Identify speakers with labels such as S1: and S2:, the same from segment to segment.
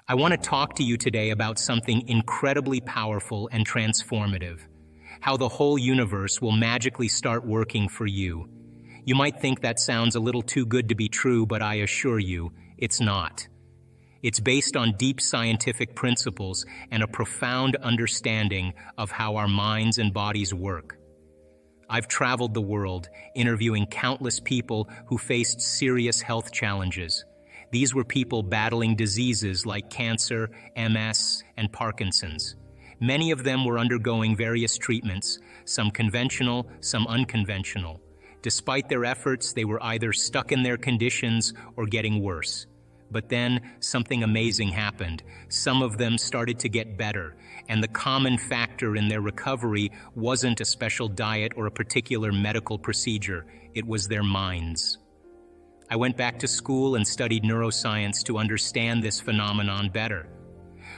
S1: I want to talk to you today about something incredibly powerful and transformative. How the whole universe will magically start working for you. You might think that sounds a little too good to be true, but I assure you, it's not. It's based on deep scientific principles and a profound understanding of how our minds and bodies work. I've traveled the world, interviewing countless people who faced serious health challenges. These were people battling diseases like cancer, MS, and Parkinson's. Many of them were undergoing various treatments, some conventional, some unconventional. Despite their efforts, they were either stuck in their conditions or getting worse. But then something amazing happened. Some of them started to get better, and the common factor in their recovery wasn't a special diet or a particular medical procedure. It was their minds. I went back to school and studied neuroscience to understand this phenomenon better.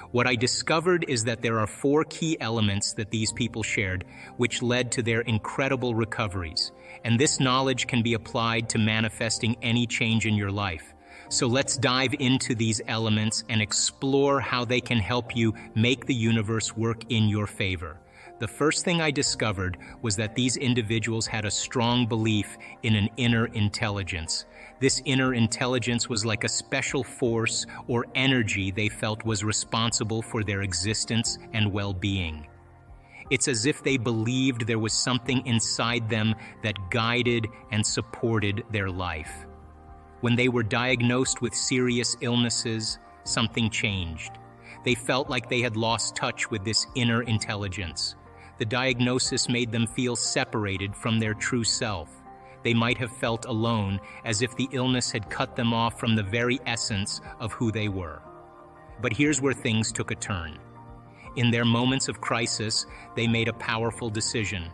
S1: What I discovered is that there are 4 key elements that these people shared, which led to their incredible recoveries. And this knowledge can be applied to manifesting any change in your life. So let's dive into these elements and explore how they can help you make the universe work in your favor. The first thing I discovered was that these individuals had a strong belief in an inner intelligence. This inner intelligence was like a special force or energy they felt was responsible for their existence and well-being. It's as if they believed there was something inside them that guided and supported their life. When they were diagnosed with serious illnesses, something changed. They felt like they had lost touch with this inner intelligence. The diagnosis made them feel separated from their true self. They might have felt alone, as if the illness had cut them off from the very essence of who they were. But here's where things took a turn. In their moments of crisis, they made a powerful decision.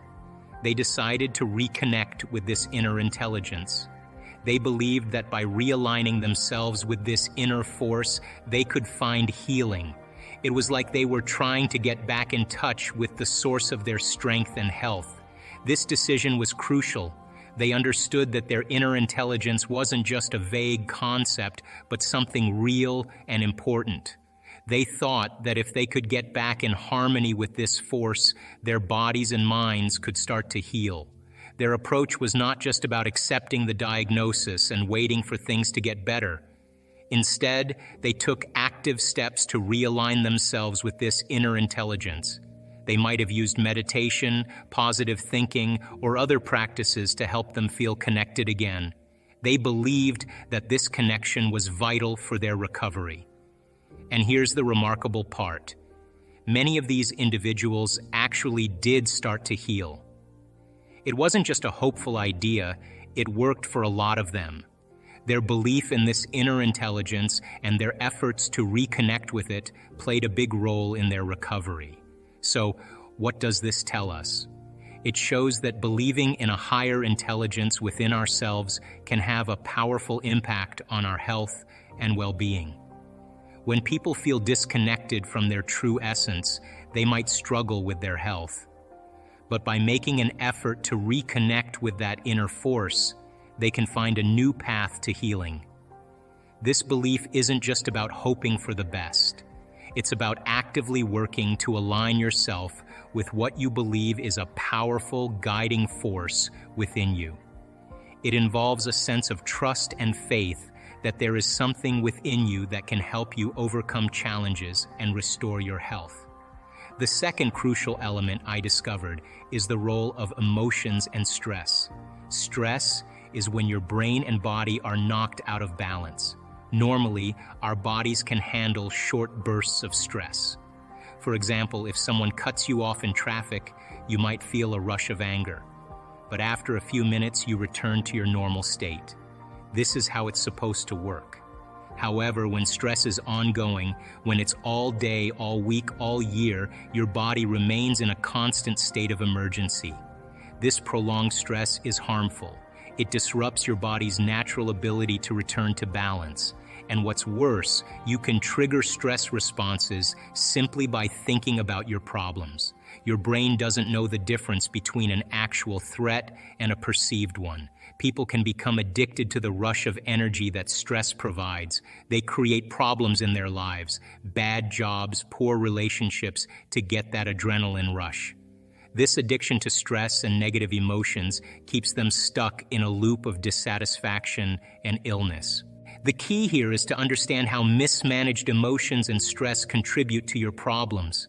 S1: They decided to reconnect with this inner intelligence. They believed that by realigning themselves with this inner force, they could find healing. It was like they were trying to get back in touch with the source of their strength and health. This decision was crucial. They understood that their inner intelligence wasn't just a vague concept, but something real and important. They thought that if they could get back in harmony with this force, their bodies and minds could start to heal. Their approach was not just about accepting the diagnosis and waiting for things to get better. Instead, they took active steps to realign themselves with this inner intelligence. They might have used meditation, positive thinking, or other practices to help them feel connected again. They believed that this connection was vital for their recovery. And here's the remarkable part. Many of these individuals actually did start to heal. It wasn't just a hopeful idea, it worked for a lot of them. Their belief in this inner intelligence and their efforts to reconnect with it played a big role in their recovery. So, what does this tell us? It shows that believing in a higher intelligence within ourselves can have a powerful impact on our health and well-being. When people feel disconnected from their true essence, they might struggle with their health. But by making an effort to reconnect with that inner force, they can find a new path to healing. This belief isn't just about hoping for the best. It's about actively working to align yourself with what you believe is a powerful guiding force within you. It involves a sense of trust and faith that there is something within you that can help you overcome challenges and restore your health. The second crucial element I discovered is the role of emotions and stress. Stress is when your brain and body are knocked out of balance. Normally, our bodies can handle short bursts of stress. For example, if someone cuts you off in traffic, you might feel a rush of anger. But after a few minutes, you return to your normal state. This is how it's supposed to work. However, when stress is ongoing, when it's all day, all week, all year, your body remains in a constant state of emergency. This prolonged stress is harmful. It disrupts your body's natural ability to return to balance. And what's worse, you can trigger stress responses simply by thinking about your problems. Your brain doesn't know the difference between an actual threat and a perceived one. People can become addicted to the rush of energy that stress provides. They create problems in their lives, bad jobs, poor relationships, to get that adrenaline rush. This addiction to stress and negative emotions keeps them stuck in a loop of dissatisfaction and illness. The key here is to understand how mismanaged emotions and stress contribute to your problems.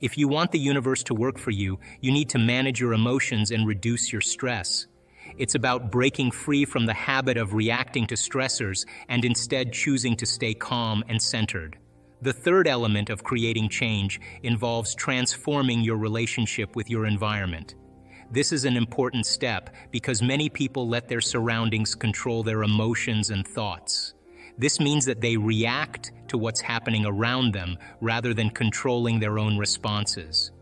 S1: If you want the universe to work for you, you need to manage your emotions and reduce your stress. It's about breaking free from the habit of reacting to stressors and instead choosing to stay calm and centered. The third element of creating change involves transforming your relationship with your environment. This is an important step because many people let their surroundings control their emotions and thoughts. This means that they react to what's happening around them rather than controlling their own responses.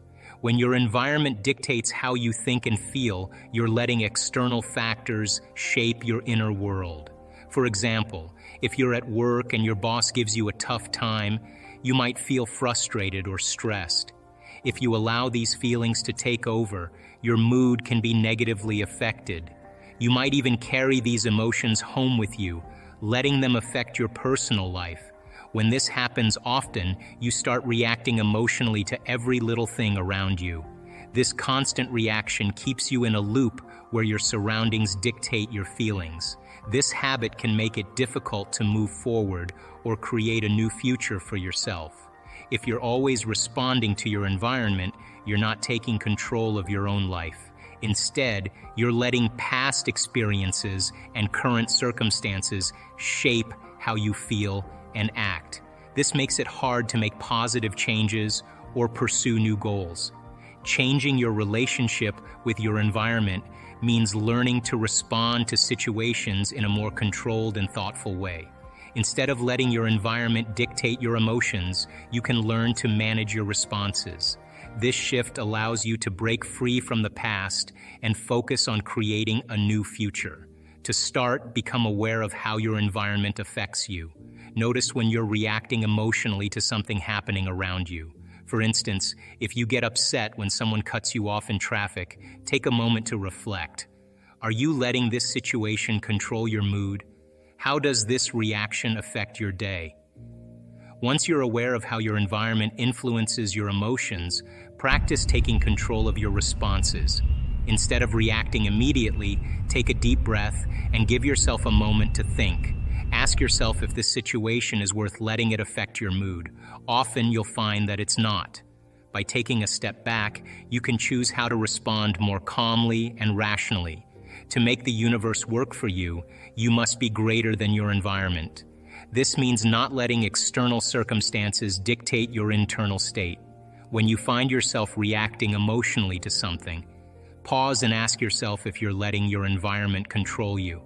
S1: When your environment dictates how you think and feel, you're letting external factors shape your inner world. For example, if you're at work and your boss gives you a tough time, you might feel frustrated or stressed. If you allow these feelings to take over, your mood can be negatively affected. You might even carry these emotions home with you, letting them affect your personal life. When this happens often, you start reacting emotionally to every little thing around you. This constant reaction keeps you in a loop where your surroundings dictate your feelings. This habit can make it difficult to move forward or create a new future for yourself. If you're always responding to your environment, you're not taking control of your own life. Instead, you're letting past experiences and current circumstances shape how you feel and act. This makes it hard to make positive changes or pursue new goals. Changing your relationship with your environment means learning to respond to situations in a more controlled and thoughtful way. Instead of letting your environment dictate your emotions, you can learn to manage your responses. This shift allows you to break free from the past and focus on creating a new future. To start, become aware of how your environment affects you. Notice when you're reacting emotionally to something happening around you. For instance, if you get upset when someone cuts you off in traffic, take a moment to reflect. Are you letting this situation control your mood? How does this reaction affect your day? Once you're aware of how your environment influences your emotions, practice taking control of your responses. Instead of reacting immediately, take a deep breath and give yourself a moment to think. Ask yourself if this situation is worth letting it affect your mood. Often you'll find that it's not. By taking a step back, you can choose how to respond more calmly and rationally. To make the universe work for you, you must be greater than your environment. This means not letting external circumstances dictate your internal state. When you find yourself reacting emotionally to something, pause and ask yourself if you're letting your environment control you.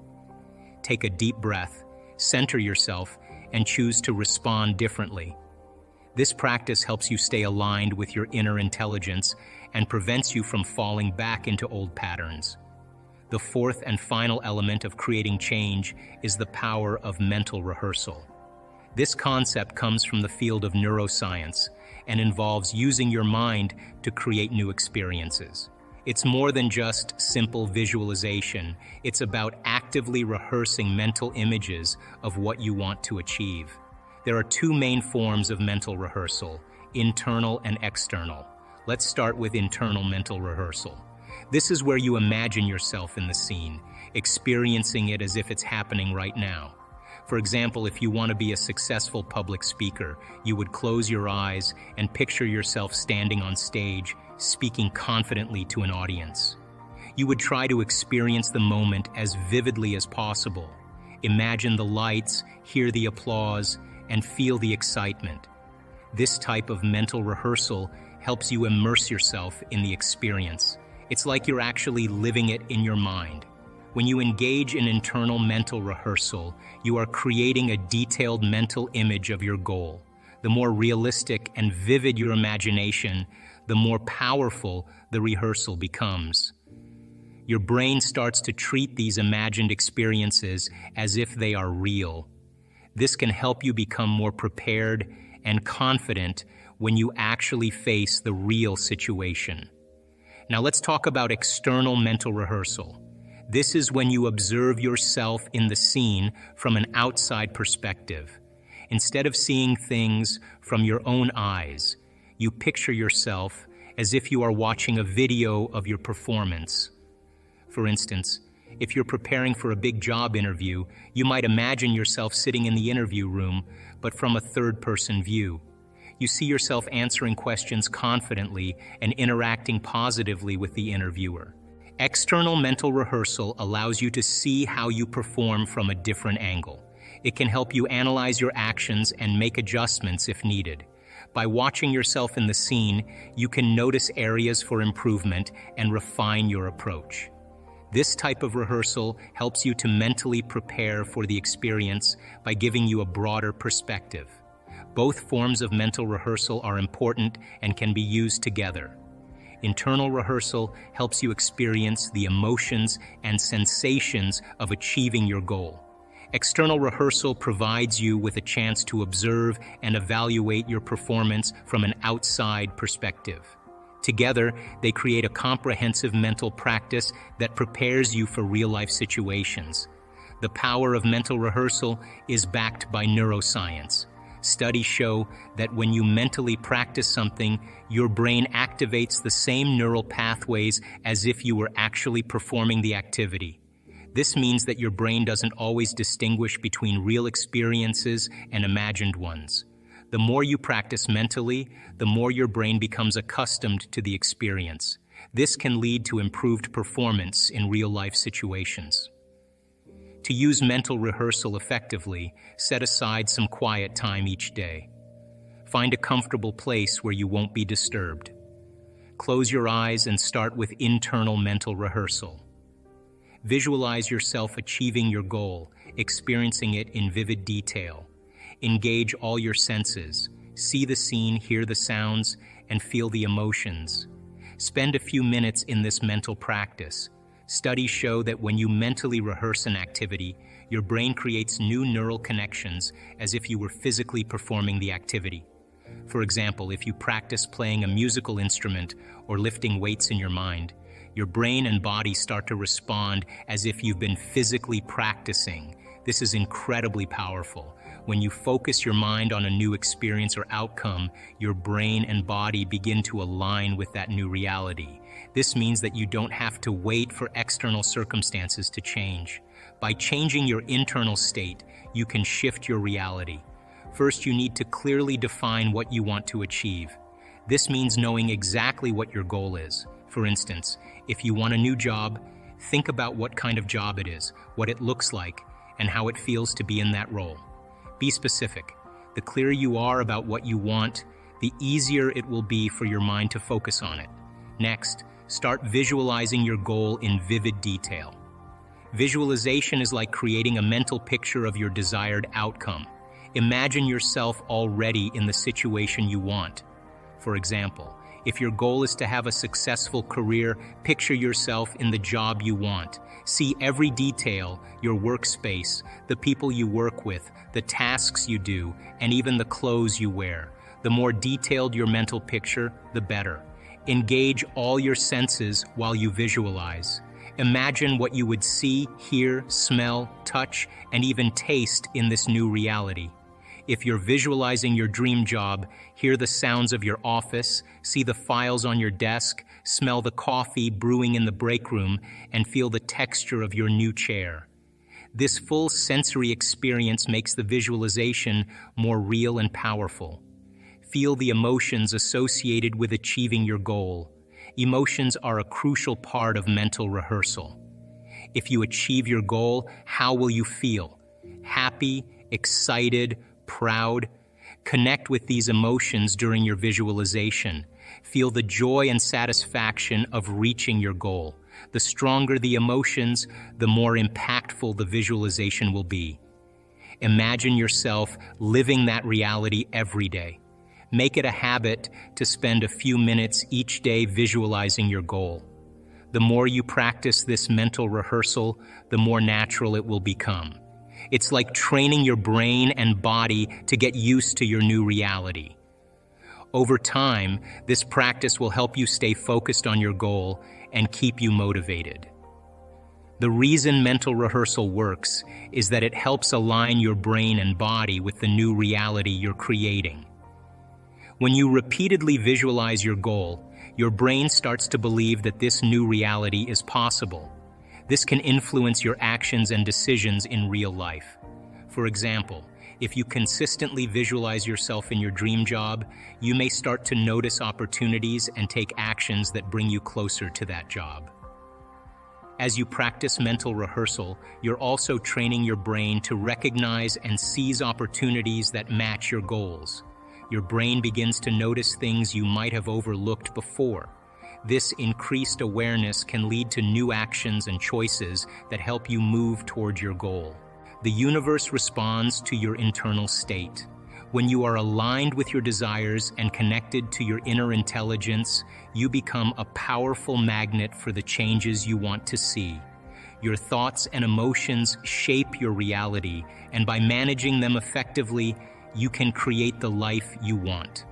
S1: Take a deep breath, center yourself, and choose to respond differently. This practice helps you stay aligned with your inner intelligence and prevents you from falling back into old patterns. The fourth and final element of creating change is the power of mental rehearsal. This concept comes from the field of neuroscience and involves using your mind to create new experiences. It's more than just simple visualization. It's about actively rehearsing mental images of what you want to achieve. There are two main forms of mental rehearsal, internal and external. Let's start with internal mental rehearsal. This is where you imagine yourself in the scene, experiencing it as if it's happening right now. For example, if you want to be a successful public speaker, you would close your eyes and picture yourself standing on stage, speaking confidently to an audience. You would try to experience the moment as vividly as possible. Imagine the lights, hear the applause, and feel the excitement. This type of mental rehearsal helps you immerse yourself in the experience. It's like you're actually living it in your mind. When you engage in internal mental rehearsal, you are creating a detailed mental image of your goal. The more realistic and vivid your imagination, the more powerful the rehearsal becomes. Your brain starts to treat these imagined experiences as if they are real. This can help you become more prepared and confident when you actually face the real situation. Now let's talk about external mental rehearsal. This is when you observe yourself in the scene from an outside perspective. Instead of seeing things from your own eyes, you picture yourself as if you are watching a video of your performance. For instance, if you're preparing for a big job interview, you might imagine yourself sitting in the interview room, but from a third-person view. You see yourself answering questions confidently and interacting positively with the interviewer. External mental rehearsal allows you to see how you perform from a different angle. It can help you analyze your actions and make adjustments if needed. By watching yourself in the scene, you can notice areas for improvement and refine your approach. This type of rehearsal helps you to mentally prepare for the experience by giving you a broader perspective. Both forms of mental rehearsal are important and can be used together. Internal rehearsal helps you experience the emotions and sensations of achieving your goal. External rehearsal provides you with a chance to observe and evaluate your performance from an outside perspective. Together, they create a comprehensive mental practice that prepares you for real-life situations. The power of mental rehearsal is backed by neuroscience. Studies show that when you mentally practice something, your brain activates the same neural pathways as if you were actually performing the activity. This means that your brain doesn't always distinguish between real experiences and imagined ones. The more you practice mentally, the more your brain becomes accustomed to the experience. This can lead to improved performance in real-life situations. To use mental rehearsal effectively, set aside some quiet time each day. Find a comfortable place where you won't be disturbed. Close your eyes and start with internal mental rehearsal. Visualize yourself achieving your goal, experiencing it in vivid detail. Engage all your senses. See the scene, hear the sounds, and feel the emotions. Spend a few minutes in this mental practice. Studies show that when you mentally rehearse an activity, your brain creates new neural connections as if you were physically performing the activity. For example, if you practice playing a musical instrument or lifting weights in your mind, your brain and body start to respond as if you've been physically practicing. This is incredibly powerful. When you focus your mind on a new experience or outcome, your brain and body begin to align with that new reality. This means that you don't have to wait for external circumstances to change. By changing your internal state, you can shift your reality. First, you need to clearly define what you want to achieve. This means knowing exactly what your goal is. For instance, if you want a new job, think about what kind of job it is, what it looks like, and how it feels to be in that role. Be specific. The clearer you are about what you want, the easier it will be for your mind to focus on it. Next, start visualizing your goal in vivid detail. Visualization is like creating a mental picture of your desired outcome. Imagine yourself already in the situation you want. For example, if your goal is to have a successful career, picture yourself in the job you want. See every detail, your workspace, the people you work with, the tasks you do, and even the clothes you wear. The more detailed your mental picture, the better. Engage all your senses while you visualize. Imagine what you would see, hear, smell, touch, and even taste in this new reality. If you're visualizing your dream job, hear the sounds of your office, see the files on your desk, smell the coffee brewing in the break room, and feel the texture of your new chair. This full sensory experience makes the visualization more real and powerful. Feel the emotions associated with achieving your goal. Emotions are a crucial part of mental rehearsal. If you achieve your goal, how will you feel? Happy, excited, proud? Connect with these emotions during your visualization. Feel the joy and satisfaction of reaching your goal. The stronger the emotions, the more impactful the visualization will be. Imagine yourself living that reality every day. Make it a habit to spend a few minutes each day visualizing your goal. The more you practice this mental rehearsal, the more natural it will become. It's like training your brain and body to get used to your new reality. Over time, this practice will help you stay focused on your goal and keep you motivated. The reason mental rehearsal works is that it helps align your brain and body with the new reality you're creating. When you repeatedly visualize your goal, your brain starts to believe that this new reality is possible. This can influence your actions and decisions in real life. For example, if you consistently visualize yourself in your dream job, you may start to notice opportunities and take actions that bring you closer to that job. As you practice mental rehearsal, you're also training your brain to recognize and seize opportunities that match your goals. Your brain begins to notice things you might have overlooked before. This increased awareness can lead to new actions and choices that help you move toward your goal. The universe responds to your internal state. When you are aligned with your desires and connected to your inner intelligence, you become a powerful magnet for the changes you want to see. Your thoughts and emotions shape your reality, and by managing them effectively, you can create the life you want.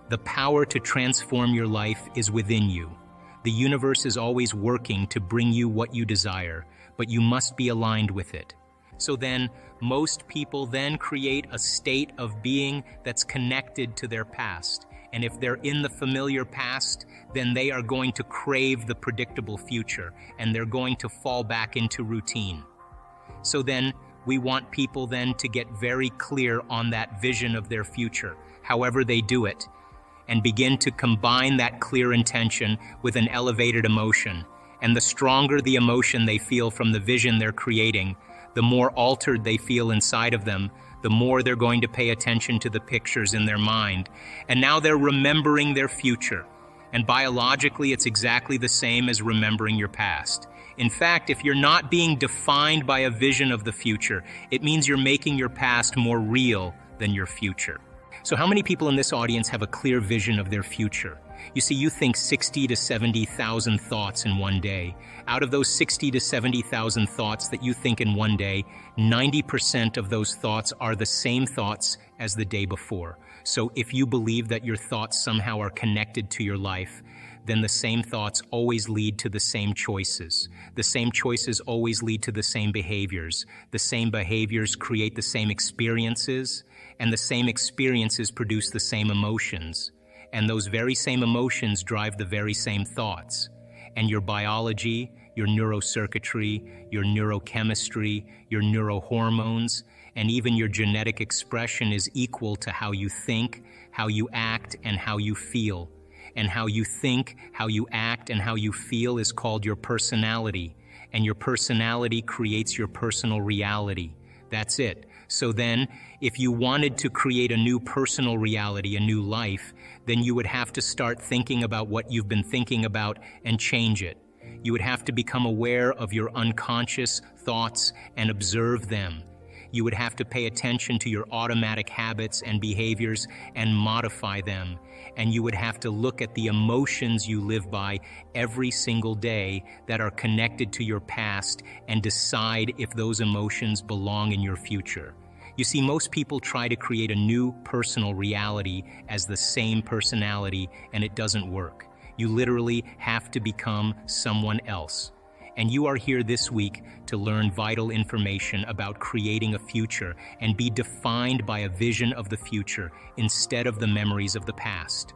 S1: The power to transform your life is within you. The universe is always working to bring you what you desire, but you must be aligned with it. So then, most people then create a state of being that's connected to their past. And if they're in the familiar past, then they are going to crave the predictable future, and they're going to fall back into routine. So then, we want people then to get very clear on that vision of their future, however they do it, and begin to combine that clear intention with an elevated emotion. And the stronger the emotion they feel from the vision they're creating, the more altered they feel inside of them, the more they're going to pay attention to the pictures in their mind. And now they're remembering their future. And biologically, it's exactly the same as remembering your past. In fact, if you're not being defined by a vision of the future, it means you're making your past more real than your future. So how many people in this audience have a clear vision of their future? You see, you think 60 to 70,000 thoughts in one day. Out of those 60 to 70,000 thoughts that you think in one day, 90% of those thoughts are the same thoughts as the day before. So if you believe that your thoughts somehow are connected to your life, then the same thoughts always lead to the same choices. The same choices always lead to the same behaviors. The same behaviors create the same experiences, and the same experiences produce the same emotions. And those very same emotions drive the very same thoughts. And your biology, your neurocircuitry, your neurochemistry, your neurohormones, and even your genetic expression is equal to how you think, how you act, and how you feel. And how you think, how you act, and how you feel is called your personality. And your personality creates your personal reality. That's it. So then, if you wanted to create a new personal reality, a new life, then you would have to start thinking about what you've been thinking about and change it. You would have to become aware of your unconscious thoughts and observe them. You would have to pay attention to your automatic habits and behaviors and modify them. And you would have to look at the emotions you live by every single day that are connected to your past and decide if those emotions belong in your future. You see, most people try to create a new personal reality as the same personality, and it doesn't work. You literally have to become someone else. And you are here this week to learn vital information about creating a future and be defined by a vision of the future instead of the memories of the past.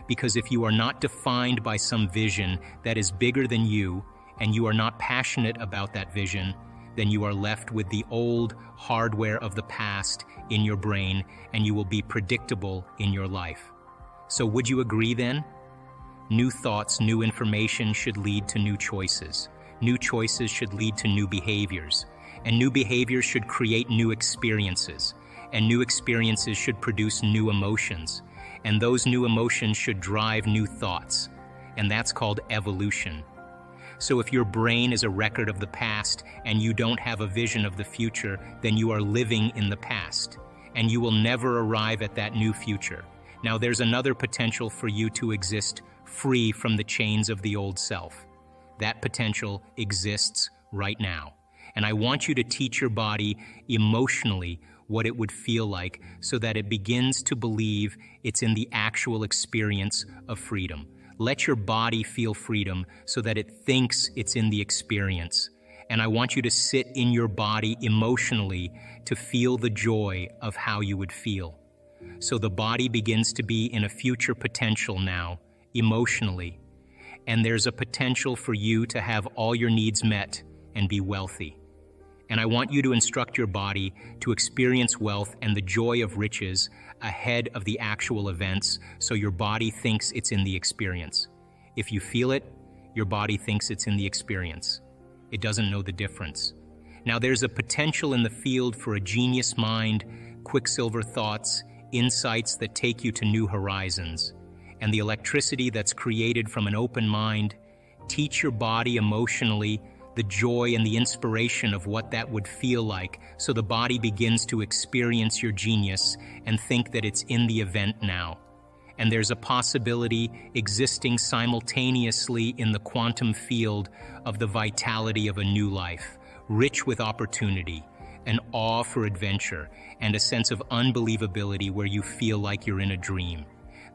S1: Because if you are not defined by some vision that is bigger than you, and you are not passionate about that vision, then you are left with the old hardware of the past in your brain, and you will be predictable in your life. So would you agree then? New thoughts, new information should lead to new choices. New choices should lead to new behaviors. And new behaviors should create new experiences. And new experiences should produce new emotions. And those new emotions should drive new thoughts. And that's called evolution. So if your brain is a record of the past and you don't have a vision of the future, then you are living in the past. And you will never arrive at that new future. Now there's another potential for you to exist free from the chains of the old self. That potential exists right now. And I want you to teach your body emotionally what it would feel like so that it begins to believe it's in the actual experience of freedom. Let your body feel freedom so that it thinks it's in the experience. And I want you to sit in your body emotionally to feel the joy of how you would feel. So the body begins to be in a future potential now, emotionally. And there's a potential for you to have all your needs met and be wealthy. And I want you to instruct your body to experience wealth and the joy of riches ahead of the actual events, so your body thinks it's in the experience. If you feel it, your body thinks it's in the experience. It doesn't know the difference. Now there's a potential in the field for a genius mind, quicksilver thoughts, insights that take you to new horizons. And the electricity that's created from an open mind, teach your body emotionally the joy and the inspiration of what that would feel like, so the body begins to experience your genius and think that it's in the event now. And there's a possibility existing simultaneously in the quantum field of the vitality of a new life, rich with opportunity, an awe for adventure, and a sense of unbelievability where you feel like you're in a dream.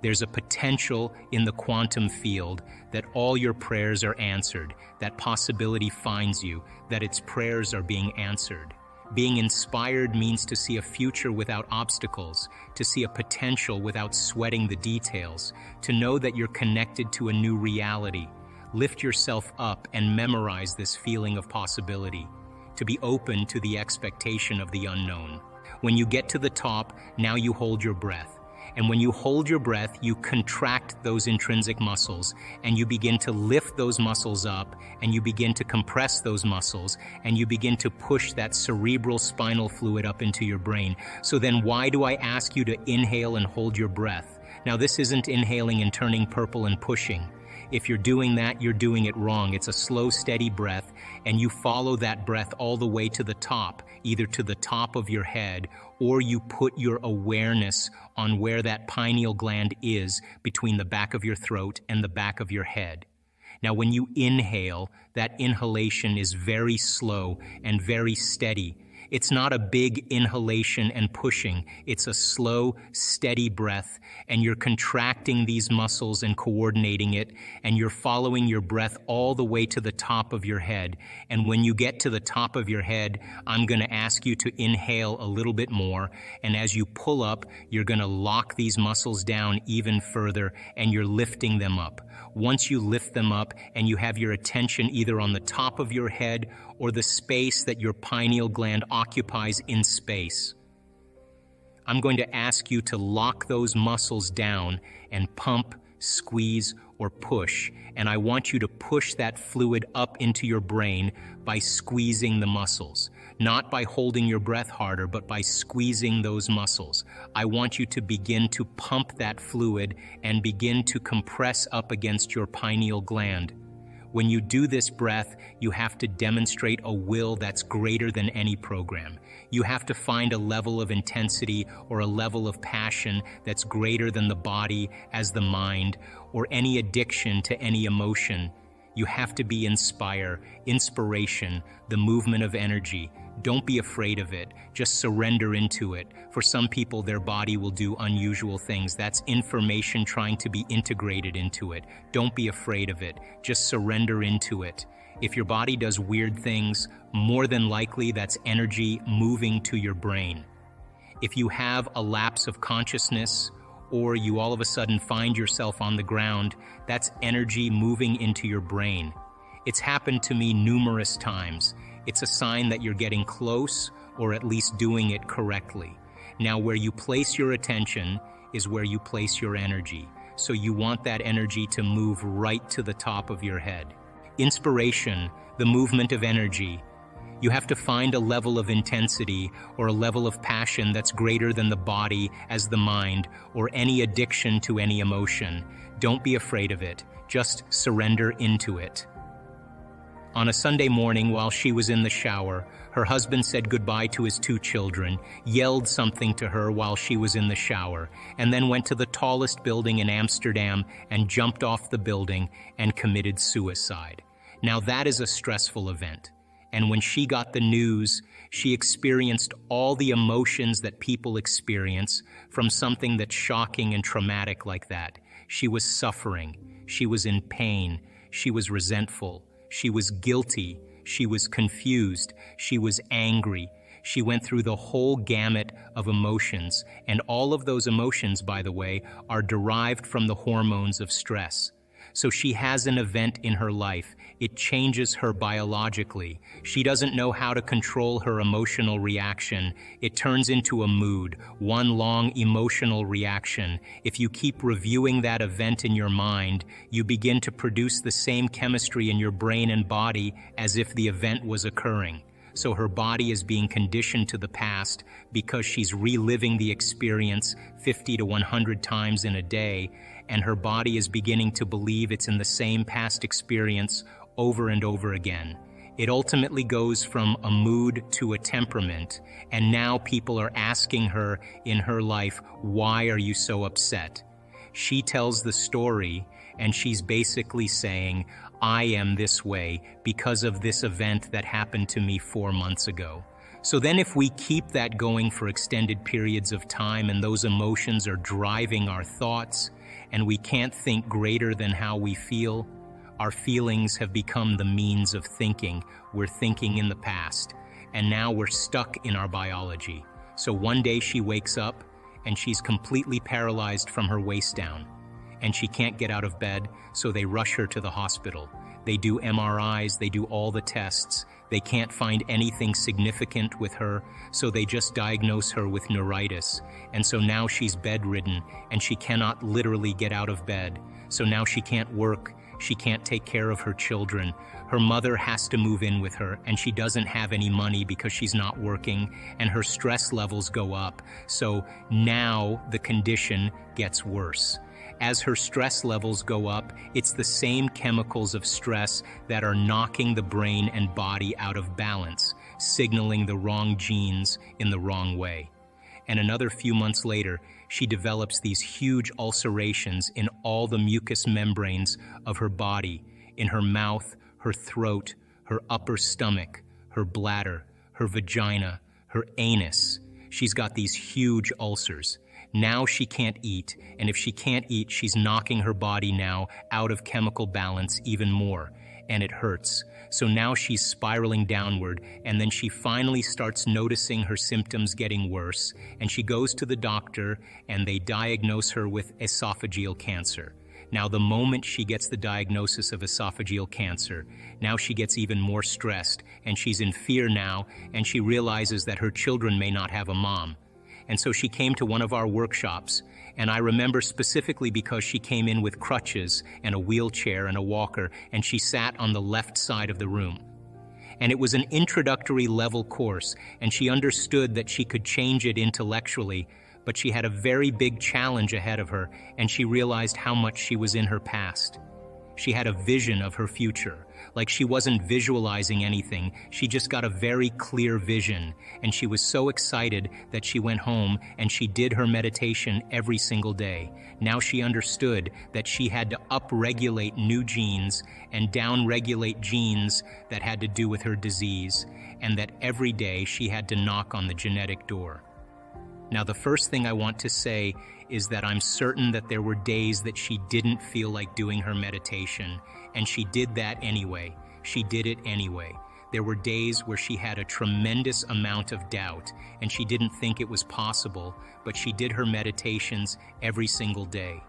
S1: There's a potential in the quantum field that all your prayers are answered, that possibility finds you, that its prayers are being answered. Being inspired means to see a future without obstacles, to see a potential without sweating the details, to know that you're connected to a new reality. Lift yourself up and memorize this feeling of possibility, to be open to the expectation of the unknown. When you get to the top, now you hold your breath. And when you hold your breath, you contract those intrinsic muscles, and you begin to lift those muscles up, and you begin to compress those muscles, and you begin to push that cerebral spinal fluid up into your brain. So then why do I ask you to inhale and hold your breath? Now this isn't inhaling and turning purple and pushing. If you're doing that, you're doing it wrong. It's a slow, steady breath, and you follow that breath all the way to the top, either to the top of your head, or you put your awareness on where that pineal gland is between the back of your throat and the back of your head. Now, when you inhale, that inhalation is very slow and very steady. It's not a big inhalation and pushing. It's a slow, steady breath, and you're contracting these muscles and coordinating it, and you're following your breath all the way to the top of your head. And when you get to the top of your head, I'm going to ask you to inhale a little bit more, and as you pull up, you're going to lock these muscles down even further, and you're lifting them up. Once you lift them up and you have your attention either on the top of your head or the space that your pineal gland occupies in space, I'm going to ask you to lock those muscles down and pump, squeeze, or push. And I want you to push that fluid up into your brain by squeezing the muscles. Not by holding your breath harder, but by squeezing those muscles. I want you to begin to pump that fluid and begin to compress up against your pineal gland. When you do this breath, you have to demonstrate a will that's greater than any program. You have to find a level of intensity or a level of passion that's greater than the body as the mind, or any addiction to any emotion. You have to be inspiration, the movement of energy. Don't be afraid of it. Just surrender into it. For some people, their body will do unusual things. That's information trying to be integrated into it. Don't be afraid of it. Just surrender into it. If your body does weird things, more than likely that's energy moving to your brain. If you have a lapse of consciousness, or you all of a sudden find yourself on the ground, that's energy moving into your brain. It's happened to me numerous times. It's a sign that you're getting close, or at least doing it correctly. Now, where you place your attention is where you place your energy. So you want that energy to move right to the top of your head. Inspiration, the movement of energy. You have to find a level of intensity or a level of passion that's greater than the body as the mind, or any addiction to any emotion. Don't be afraid of it. Just surrender into it. On a Sunday morning, while she was in the shower, her husband said goodbye to his 2 children, yelled something to her while she was in the shower, and then went to the tallest building in Amsterdam and jumped off the building and committed suicide. Now that is a stressful event. And when she got the news, she experienced all the emotions that people experience from something that's shocking and traumatic like that. She was suffering. She was in pain. She was resentful. She was guilty. She was confused. She was angry. She went through the whole gamut of emotions, and all of those emotions, by the way, are derived from the hormones of stress. So she has an event in her life. It changes her biologically. She doesn't know how to control her emotional reaction. It turns into a mood, one long emotional reaction. If you keep reviewing that event in your mind, you begin to produce the same chemistry in your brain and body as if the event was occurring. So her body is being conditioned to the past because she's reliving the experience 50 to 100 times in a day, and her body is beginning to believe it's in the same past experience over and over again. It ultimately goes from a mood to a temperament, and now people are asking her in her life, why are you so upset? She tells the story, and she's basically saying, I am this way because of this event that happened to me 4 months ago. So then if we keep that going for extended periods of time and those emotions are driving our thoughts and we can't think greater than how we feel, our feelings have become the means of thinking. We're thinking in the past, and now we're stuck in our biology. So one day she wakes up and she's completely paralyzed from her waist down, and she can't get out of bed, so they rush her to the hospital. They do MRIs, they do all the tests. They can't find anything significant with her, so they just diagnose her with neuritis. And so now she's bedridden, and she cannot literally get out of bed. So now she can't work, she can't take care of her children. Her mother has to move in with her, and she doesn't have any money because she's not working, and her stress levels go up. So now the condition gets worse. As her stress levels go up, it's the same chemicals of stress that are knocking the brain and body out of balance, signaling the wrong genes in the wrong way. And another few months later, she develops these huge ulcerations in all the mucous membranes of her body, in her mouth, her throat, her upper stomach, her bladder, her vagina, her anus. She's got these huge ulcers. Now she can't eat, and if she can't eat, she's knocking her body now out of chemical balance even more, and it hurts. So now she's spiraling downward, and then she finally starts noticing her symptoms getting worse, and she goes to the doctor, and they diagnose her with esophageal cancer. Now, the moment she gets the diagnosis of esophageal cancer, now she gets even more stressed, and she's in fear now, and she realizes that her children may not have a mom. And so she came to one of our workshops, and I remember specifically because she came in with crutches and a wheelchair and a walker, and she sat on the left side of the room. And it was an introductory level course, and she understood that she could change it intellectually, but she had a very big challenge ahead of her, and she realized how much she was in her past. She had a vision of her future. Like she wasn't visualizing anything, she just got a very clear vision, and she was so excited that she went home and she did her meditation every single day. Now she understood that she had to upregulate new genes and downregulate genes that had to do with her disease, and that every day she had to knock on the genetic door. Now, the first thing I want to say is that I'm certain that there were days that she didn't feel like doing her meditation, and she did that anyway. She did it anyway. There were days where she had a tremendous amount of doubt, and she didn't think it was possible, but she did her meditations every single day.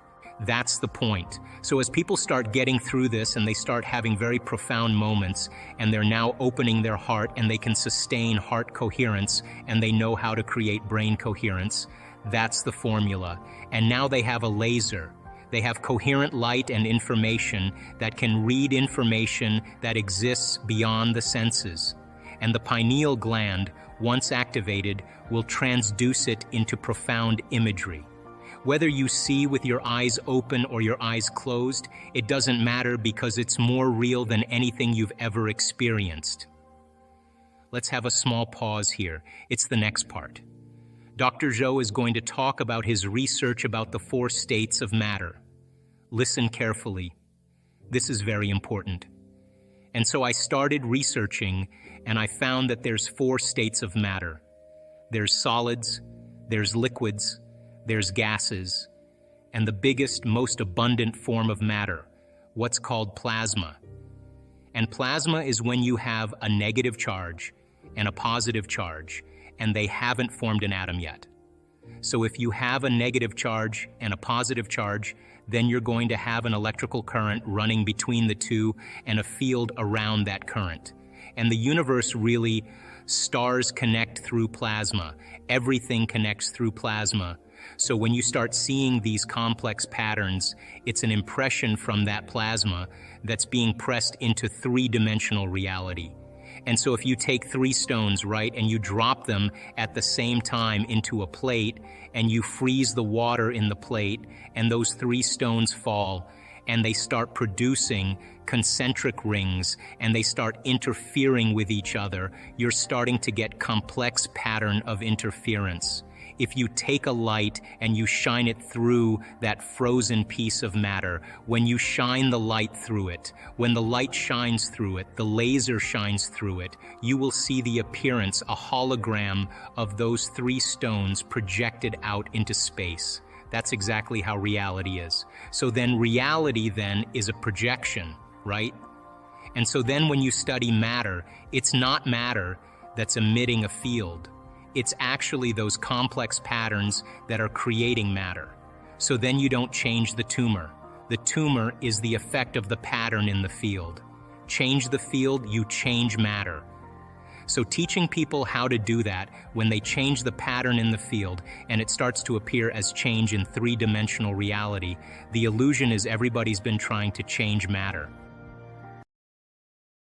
S1: That's the point. So as people start getting through this and they start having very profound moments, and they're now opening their heart and they can sustain heart coherence and they know how to create brain coherence, that's the formula. And now they have a laser. They have coherent light and information that can read information that exists beyond the senses. And the pineal gland, once activated, will transduce it into profound imagery. Whether you see with your eyes open or your eyes closed, it doesn't matter because it's more real than anything you've ever experienced. Let's have a small pause here. It's the next part. Dr. Zhou is going to talk about his research about the 4 states of matter. Listen carefully. This is very important. And so I started researching, and I found that there's 4 states of matter. There's solids, there's liquids, there's gases, and the biggest, most abundant form of matter, what's called plasma. And plasma is when you have a negative charge and a positive charge, and they haven't formed an atom yet. So if you have a negative charge and a positive charge, then you're going to have an electrical current running between the two and a field around that current. And the universe really, stars connect through plasma. Everything connects through plasma. So when you start seeing these complex patterns, it's an impression from that plasma that's being pressed into 3-dimensional reality. And so if you take 3 stones, right, and you drop them at the same time into a plate, and you freeze the water in the plate, and those 3 stones fall, and they start producing concentric rings, and they start interfering with each other, you're starting to get complex pattern of interference. If you take a light and you shine it through that frozen piece of matter, when you shine the light through it, when the light shines through it, the laser shines through it, you will see the appearance, a hologram of those 3 stones projected out into space. That's exactly how reality is. So then reality then is a projection, right? And so then when you study matter, it's not matter that's emitting a field. It's actually those complex patterns that are creating matter. So then you don't change the tumor. The tumor is the effect of the pattern in the field. Change the field, you change matter. So teaching people how to do that when they change the pattern in the field and it starts to appear as change in 3-dimensional reality, the illusion is everybody's been trying to change matter.